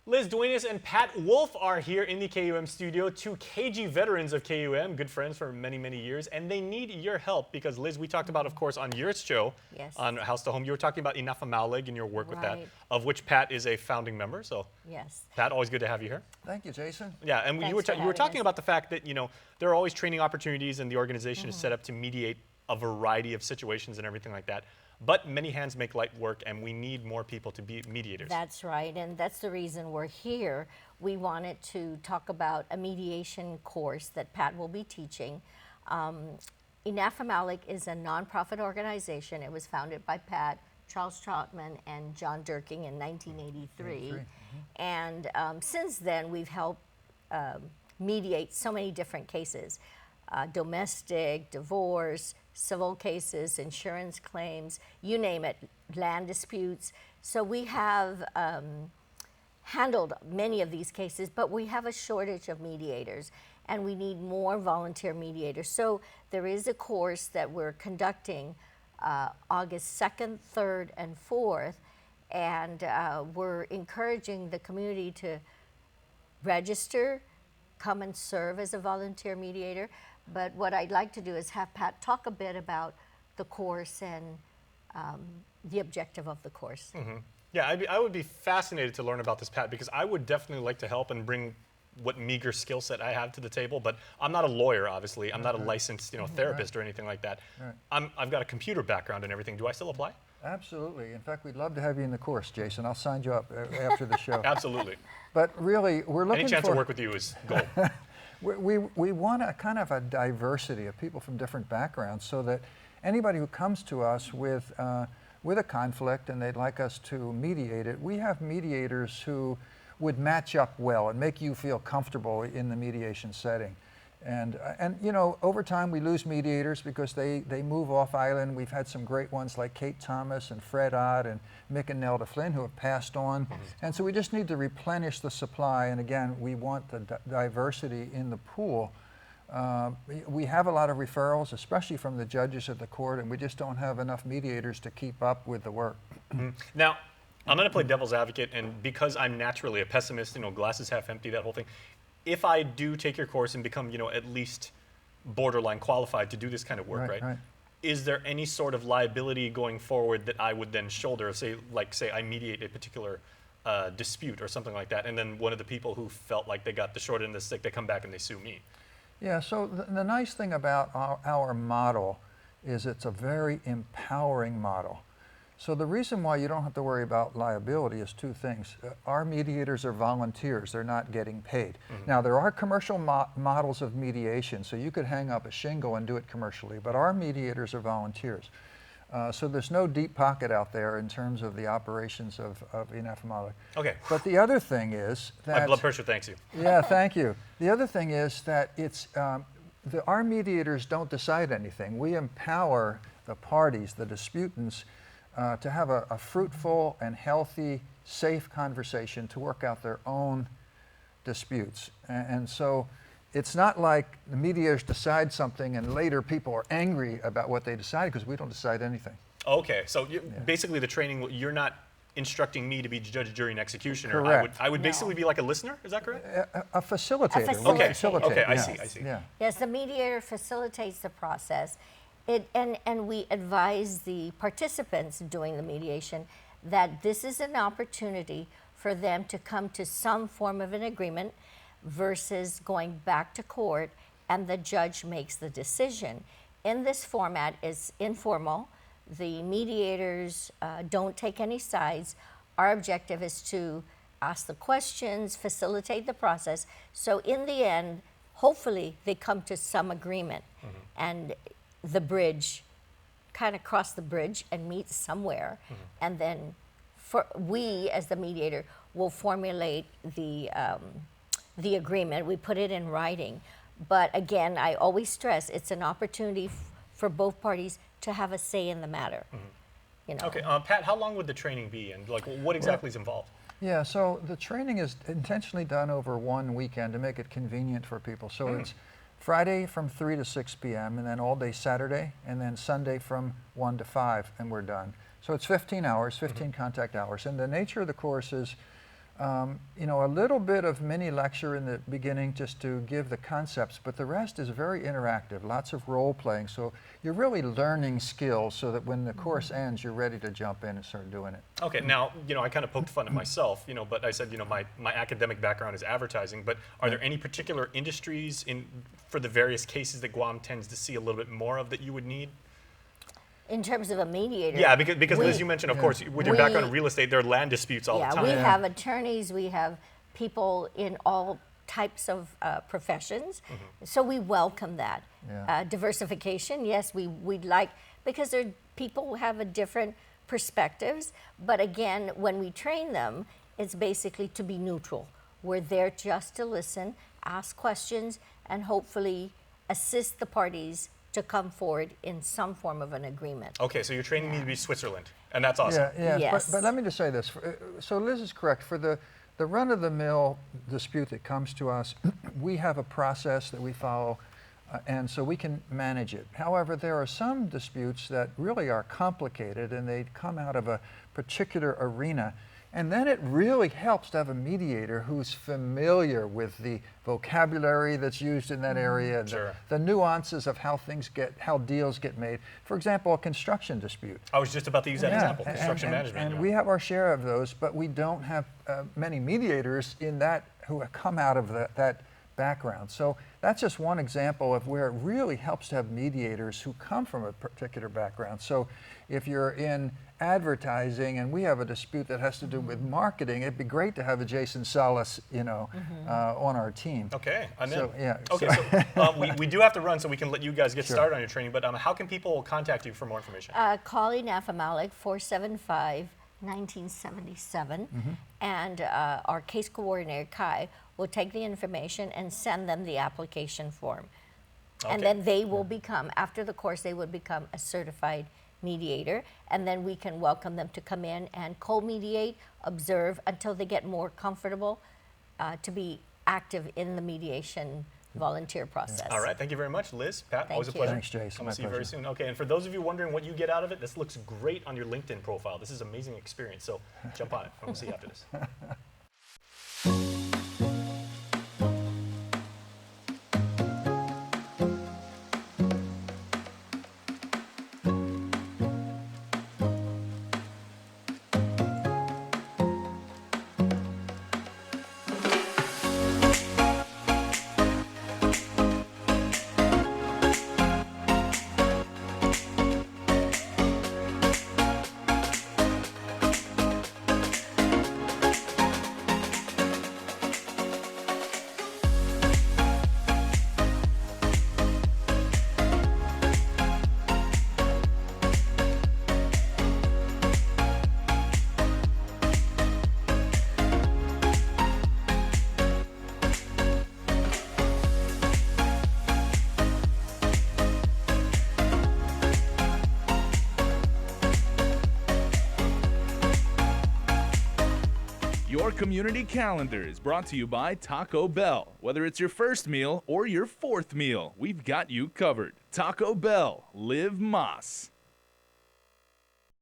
Liz Duenas and Pat Wolf are here in the KUM studio, two KG veterans of KUM, good friends for many, many years, and they need your help because, Liz, we talked about, of course, on your show, yes, on House to Home, you were talking about Inafamaulig and your work with that, Right. of which Pat is a founding member. So, yes. Pat, always good to have you here. Thank you, Jason. Yeah, and Thanks you were for you were having talking us. about the fact that, you know, there are always training opportunities and the organization is set up to mediate a variety of situations and everything like that. But many hands make light work, and we need more people to be mediators. That's right, and that's the reason we're here. We wanted to talk about a mediation course that Pat will be teaching. Inafamaulig is a nonprofit organization. It was founded by Pat, Charles Trotman, and John Durking in 1983. And since then, we've helped mediate so many different cases. Domestic, divorce, civil cases, insurance claims, you name it, land disputes. So we have handled many of these cases, but we have a shortage of mediators and we need more volunteer mediators. So there is a course that we're conducting August 2nd, 3rd, and 4th, and we're encouraging the community to register, come and serve as a volunteer mediator. But what I'd like to do is have Pat talk a bit about the course and the objective of the course. Yeah, I would be fascinated to learn about this, Pat, because I would definitely like to help and bring what meager skill set I have to the table. But I'm not a lawyer, obviously. I'm not a licensed, therapist or anything like that. I've got a computer background and everything. Do I still apply? Absolutely. In fact, we'd love to have you in the course, Jason. I'll sign you up after the show. Absolutely. But really, we're looking Any chance for... to work with you is gold. We want a kind of a diversity of people from different backgrounds so that anybody who comes to us with a conflict and they'd like us to mediate it, we have mediators who would match up well and make you feel comfortable in the mediation setting. And over time we lose mediators because they move off island. We've had some great ones like Kate Thomas and Fred Ott and Mick and Nelda Flynn who have passed on. And so we just need to replenish the supply. And again, we want the diversity in the pool. We have a lot of referrals, especially from the judges of the court, and we just don't have enough mediators to keep up with the work. Now, I'm going to play devil's advocate, and because I'm naturally a pessimist, glasses half empty, that whole thing, if I do take your course and become, at least borderline qualified to do this kind of work, right? Is there any sort of liability going forward that I would then shoulder? Say I mediate a particular dispute or something like that, and then one of the people who felt like they got the short end of the stick, they come back and they sue me. Yeah, so the nice thing about our model is it's a very empowering model. So the reason why you don't have to worry about liability is two things. Our mediators are volunteers. They're not getting paid. Now, there are commercial models of mediation, so you could hang up a shingle and do it commercially, but our mediators are volunteers. So there's no deep pocket out there in terms of the operations of Inafamaulig. Okay. But the other thing is that... My blood pressure thanks you. Yeah, thank you. The other thing is that our mediators don't decide anything. We empower the parties, the disputants, to have a fruitful and healthy, safe conversation to work out their own disputes. And so it's not like the mediators decide something and later people are angry about what they decided because we don't decide anything. Okay, so basically the training, you're not instructing me to be judge, jury, and executioner. Correct. I would basically be like a listener, is that correct? A facilitator. Okay, okay, yes. I see. Yeah. Yes, the mediator facilitates the process. And we advise the participants doing the mediation that this is an opportunity for them to come to some form of an agreement versus going back to court and the judge makes the decision. In this format, it's informal. The mediators don't take any sides. Our objective is to ask the questions, facilitate the process. So in the end, hopefully they come to some agreement and the bridge, kind of cross the bridge and meet somewhere. And then we, as the mediator, will formulate the agreement. We put it in writing. But again, I always stress, it's an opportunity for both parties to have a say in the matter. Okay, Pat, how long would the training be, and what exactly is involved? Yeah, so the training is intentionally done over one weekend to make it convenient for people. So it's Friday from 3 to 6 p.m. and then all day Saturday, and then Sunday from 1 to 5, and we're done. So it's 15 hours, 15 contact hours. And the nature of the course is A little bit of mini lecture in the beginning just to give the concepts, but the rest is very interactive, lots of role playing. So you're really learning skills so that when the course ends, you're ready to jump in and start doing it. Okay, now, I kind of poked fun at myself, but I said, my academic background is advertising, but are there any particular industries for the various cases that Guam tends to see a little bit more of that you would need? In terms of a mediator. Yeah, because Liz, you mentioned, of course, with your background in real estate, there are land disputes all the time. We have attorneys, we have people in all types of professions, so we welcome that. Yeah. Diversification, yes, we'd like, because people have a different perspectives, but again, when we train them, it's basically to be neutral. We're there just to listen, ask questions, and hopefully assist the parties to come forward in some form of an agreement. Okay, so you're training me to be Switzerland, and that's awesome. Yeah. Yes. But let me just say this. So Liz is correct. For the run-of-the-mill dispute that comes to us, we have a process that we follow, and so we can manage it. However, there are some disputes that really are complicated, and they come out of a particular arena. And then it really helps to have a mediator who's familiar with the vocabulary that's used in that area, Sure. the nuances of how deals get made. For example, a construction dispute. I was just about to use that example, and- construction and- management. And we have our share of those, but we don't have many mediators in that who have come out of that background. So that's just one example of where it really helps to have mediators who come from a particular background. So if you're in advertising and we have a dispute that has to do with marketing, it'd be great to have a Jason Salas, on our team. Okay, I'm in. So, yeah, Okay, so we do have to run, so we can let you guys get started on your training, but how can people contact you for more information? Calling Afamalik 475-1977, and our case coordinator, Kai, will take the information and send them the application form. And Okay. then they will become, after the course, they would become a certified mediator, and then we can welcome them to come in and co-mediate, observe until they get more comfortable to be active in the mediation volunteer process. All right, thank you very much, Liz, Pat, always a you. pleasure. Thanks, Jason. Come My see you very pleasure. soon. Okay, and for those of you wondering what you get out of it, this looks great on your LinkedIn profile. This is an amazing experience, so jump on it, and we'll see you after this. Your community calendar is brought to you by Taco Bell. Whether it's your first meal or your fourth meal, we've got you covered. Taco Bell, live Más.